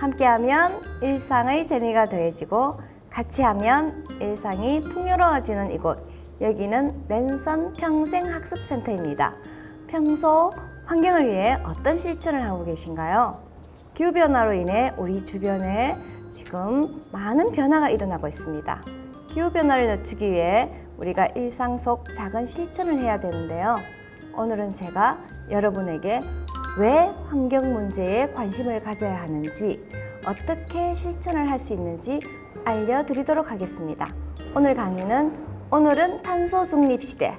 함께하면 일상의 재미가 더해지고 같이 하면 일상이 풍요로워지는 이곳, 여기는 랜선 평생학습센터입니다. 평소 환경을 위해 어떤 실천을 하고 계신가요? 기후변화로 인해 우리 주변에 지금 많은 변화가 일어나고 있습니다. 기후변화를 늦추기 위해 우리가 일상 속 작은 실천을 해야 되는데요. 오늘은 제가 여러분에게 왜 환경 문제에 관심을 가져야 하는지, 어떻게 실천을 할 수 있는지 알려드리도록 하겠습니다. 오늘 강의는 오늘은 탄소 중립 시대,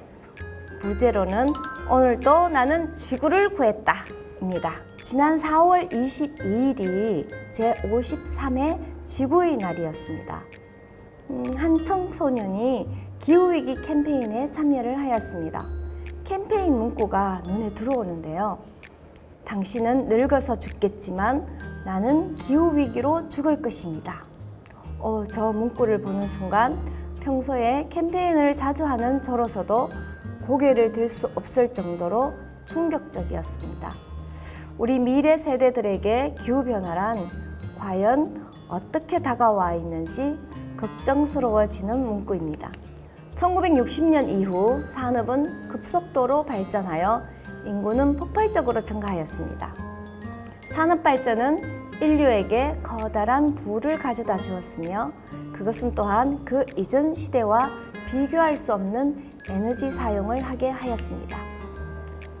부제로는 오늘도 나는 지구를 구했다 입니다. 지난 4월 22일이 제53회 지구의 날이었습니다. 한 청소년이 기후위기 캠페인에 참여를 하였습니다. 캠페인 문구가 눈에 들어오는데요. 당신은 늙어서 죽겠지만 나는 기후위기로 죽을 것입니다. 저 문구를 보는 순간 평소에 캠페인을 자주 하는 저로서도 고개를 들 수 없을 정도로 충격적이었습니다. 우리 미래 세대들에게 기후변화란 과연 어떻게 다가와 있는지 걱정스러워지는 문구입니다. 1960년 이후 산업은 급속도로 발전하여 인구는 폭발적으로 증가하였습니다. 산업 발전은 인류에게 커다란 부를 가져다 주었으며 그것은 또한 그 이전 시대와 비교할 수 없는 에너지 사용을 하게 하였습니다.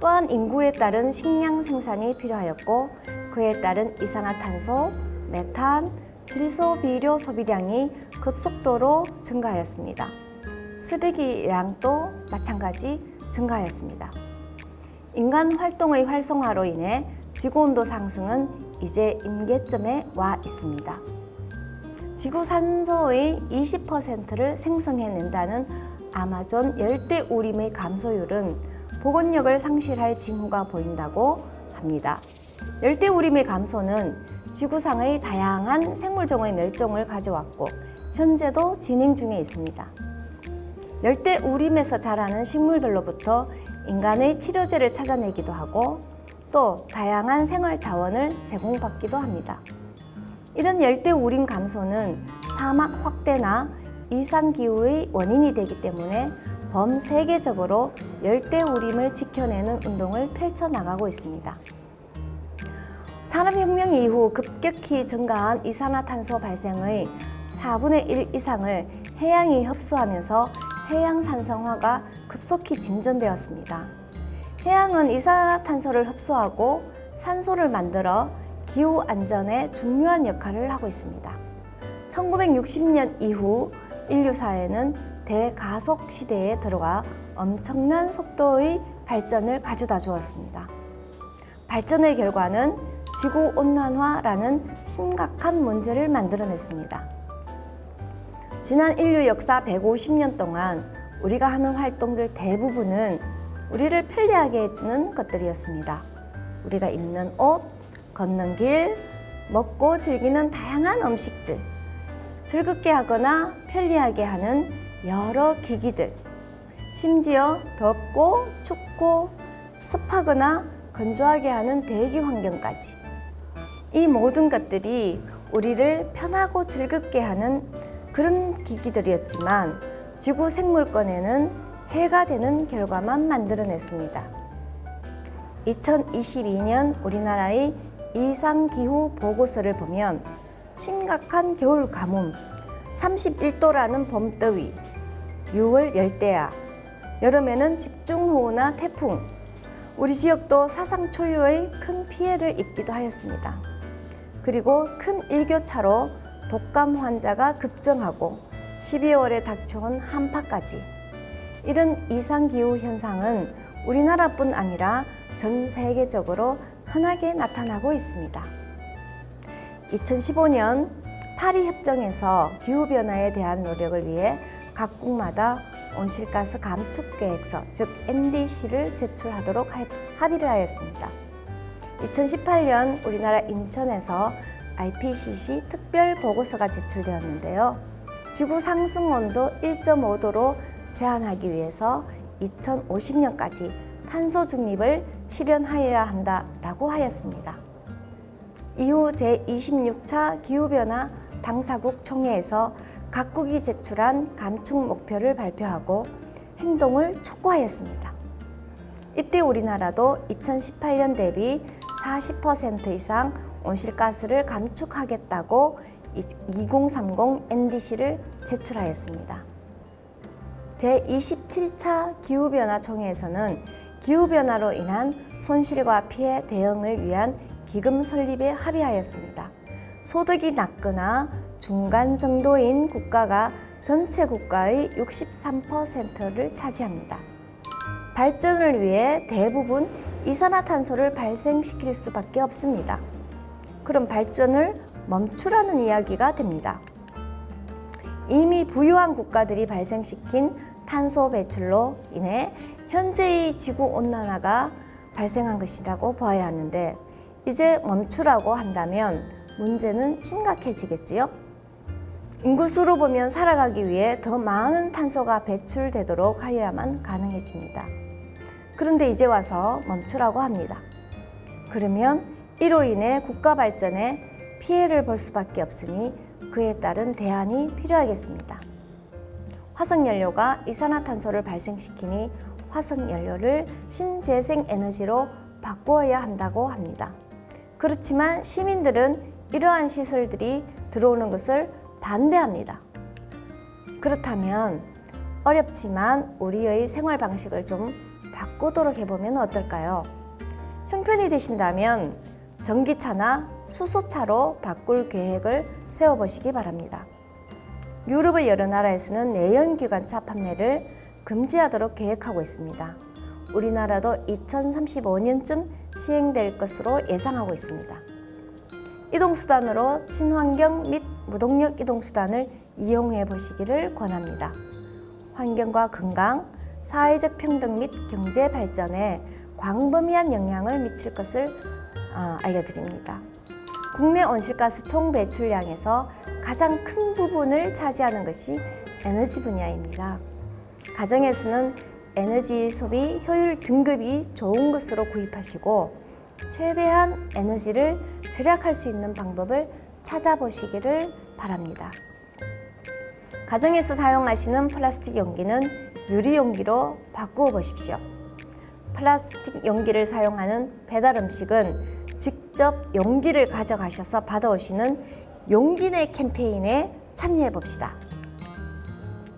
또한 인구에 따른 식량 생산이 필요하였고 그에 따른 이산화탄소, 메탄, 질소비료 소비량이 급속도로 증가하였습니다. 쓰레기량도 마찬가지 증가하였습니다. 인간 활동의 활성화로 인해 지구온도 상승은 이제 임계점에 와 있습니다. 지구 산소의 20%를 생성해낸다는 아마존 열대우림의 감소율은 복원력을 상실할 징후가 보인다고 합니다. 열대우림의 감소는 지구상의 다양한 생물종의 멸종을 가져왔고 현재도 진행 중에 있습니다. 열대우림에서 자라는 식물들로부터 인간의 치료제를 찾아내기도 하고 또 다양한 생활 자원을 제공받기도 합니다. 이런 열대우림 감소는 사막 확대나 이상기후의 원인이 되기 때문에 범세계적으로 열대우림을 지켜내는 운동을 펼쳐나가고 있습니다. 산업혁명 이후 급격히 증가한 이산화탄소 발생의 4분의 1 이상을 해양이 흡수하면서 해양 산성화가 급속히 진전되었습니다. 해양은 이산화탄소를 흡수하고 산소를 만들어 기후 안전에 중요한 역할을 하고 있습니다. 1960년 이후 인류 사회는 대가속 시대에 들어가 엄청난 속도의 발전을 가져다 주었습니다. 발전의 결과는 지구온난화라는 심각한 문제를 만들어냈습니다. 지난 인류 역사 150년 동안 우리가 하는 활동들 대부분은 우리를 편리하게 해주는 것들이었습니다. 우리가 입는 옷, 걷는 길, 먹고 즐기는 다양한 음식들, 즐겁게 하거나 편리하게 하는 여러 기기들, 심지어 덥고 춥고 습하거나 건조하게 하는 대기 환경까지. 이 모든 것들이 우리를 편하고 즐겁게 하는 그런 기기들이었지만 지구 생물권에는 해가 되는 결과만 만들어냈습니다. 2022년 우리나라의 이상기후 보고서를 보면 심각한 겨울 가뭄, 31도라는 봄더위, 6월 열대야, 여름에는 집중호우나 태풍, 우리 지역도 사상 초유의 큰 피해를 입기도 하였습니다. 그리고 큰 일교차로 독감 환자가 급증하고 12월에 닥쳐온 한파까지. 이런 이상기후 현상은 우리나라뿐 아니라 전 세계적으로 흔하게 나타나고 있습니다. 2015년 파리협정에서 기후변화에 대한 노력을 위해 각국마다 온실가스 감축 계획서, 즉 NDC를 제출하도록 합의를 하였습니다. 2018년 우리나라 인천에서 IPCC 특별 보고서가 제출되었는데요. 지구 상승 온도 1.5도로 제한하기 위해서 2050년까지 탄소 중립을 실현하여야 한다라고 하였습니다. 이후 제26차 기후변화 당사국 총회에서 각국이 제출한 감축 목표를 발표하고 행동을 촉구하였습니다. 이때 우리나라도 2018년 대비 40% 이상 온실가스를 감축하겠다고 2030 NDC를 제출하였습니다. 제27차 기후변화 총회에서는 기후변화로 인한 손실과 피해 대응을 위한 기금 설립에 합의하였습니다. 소득이 낮거나 중간 정도인 국가가 전체 국가의 63%를 차지합니다. 발전을 위해 대부분 이산화탄소를 발생시킬 수밖에 없습니다. 그럼 발전을 멈추라는 이야기가 됩니다. 이미 부유한 국가들이 발생시킨 탄소 배출로 인해 현재의 지구온난화가 발생한 것이라고 보아야 하는데 이제 멈추라고 한다면 문제는 심각해지겠지요? 인구수로 보면 살아가기 위해 더 많은 탄소가 배출되도록 하여야만 가능해집니다. 그런데 이제 와서 멈추라고 합니다. 그러면 이로 인해 국가 발전에 피해를 볼 수밖에 없으니 그에 따른 대안이 필요하겠습니다. 화석연료가 이산화탄소를 발생시키니 화석연료를 신재생 에너지로 바꾸어야 한다고 합니다. 그렇지만 시민들은 이러한 시설들이 들어오는 것을 반대합니다. 그렇다면 어렵지만 우리의 생활 방식을 좀 바꾸도록 해보면 어떨까요? 형편이 되신다면 전기차나 수소차로 바꿀 계획을 세워보시기 바랍니다. 유럽의 여러 나라에서는 내연기관차 판매를 금지하도록 계획하고 있습니다. 우리나라도 2035년쯤 시행될 것으로 예상하고 있습니다. 이동수단으로 친환경 및 무동력 이동수단을 이용해 보시기를 권합니다. 환경과 건강, 사회적 평등 및 경제 발전에 광범위한 영향을 미칠 것을 알려드립니다. 국내 온실가스 총 배출량에서 가장 큰 부분을 차지하는 것이 에너지 분야입니다. 가정에서는 에너지 소비 효율 등급이 좋은 것으로 구입하시고 최대한 에너지를 절약할 수 있는 방법을 찾아보시기를 바랍니다. 가정에서 사용하시는 플라스틱 용기는 유리 용기로 바꾸어 보십시오. 플라스틱 용기를 사용하는 배달 음식은 직접 용기를 가져가셔서 받아오시는 용기내 캠페인에 참여해 봅시다.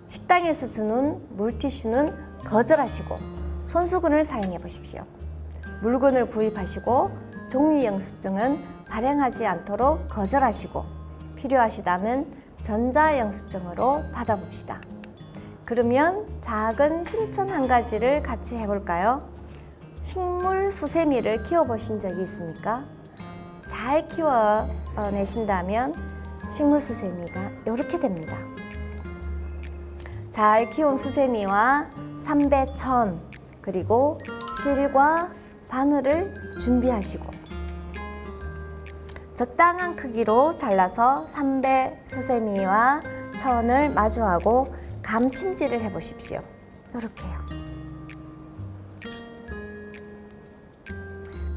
식당에서 주는 물티슈는 거절하시고 손수건을 사용해 보십시오. 물건을 구입하시고 종이 영수증은 발행하지 않도록 거절하시고 필요하시다면 전자영수증으로 받아봅시다. 그러면 작은 실천 한 가지를 같이 해볼까요? 식물 수세미를 키워보신 적이 있습니까? 잘 키워내신다면 식물 수세미가 이렇게 됩니다. 잘 키운 수세미와 삼배천 그리고 실과 바늘을 준비하시고 적당한 크기로 잘라서 삼배 수세미와 천을 마주하고 감침질을 해보십시오. 이렇게요.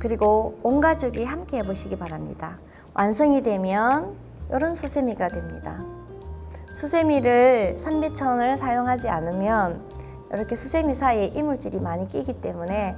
그리고 온 가족이 함께 해보시기 바랍니다. 완성이 되면 이런 수세미가 됩니다. 수세미를 삼배천을 사용하지 않으면 이렇게 수세미 사이에 이물질이 많이 끼기 때문에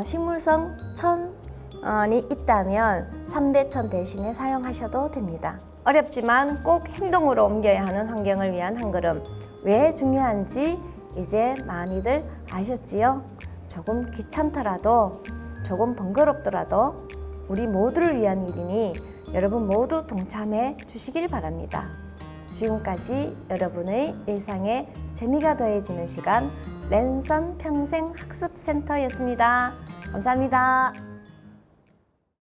식물성 천이 있다면 삼배천 대신에 사용하셔도 됩니다. 어렵지만 꼭 행동으로 옮겨야 하는 환경을 위한 한 걸음. 왜 중요한지 이제 많이들 아셨지요? 조금 귀찮더라도 조금 번거롭더라도 우리 모두를 위한 일이니 여러분 모두 동참해 주시길 바랍니다. 지금까지 여러분의 일상에 재미가 더해지는 시간 랜선 평생 학습센터였습니다. 감사합니다.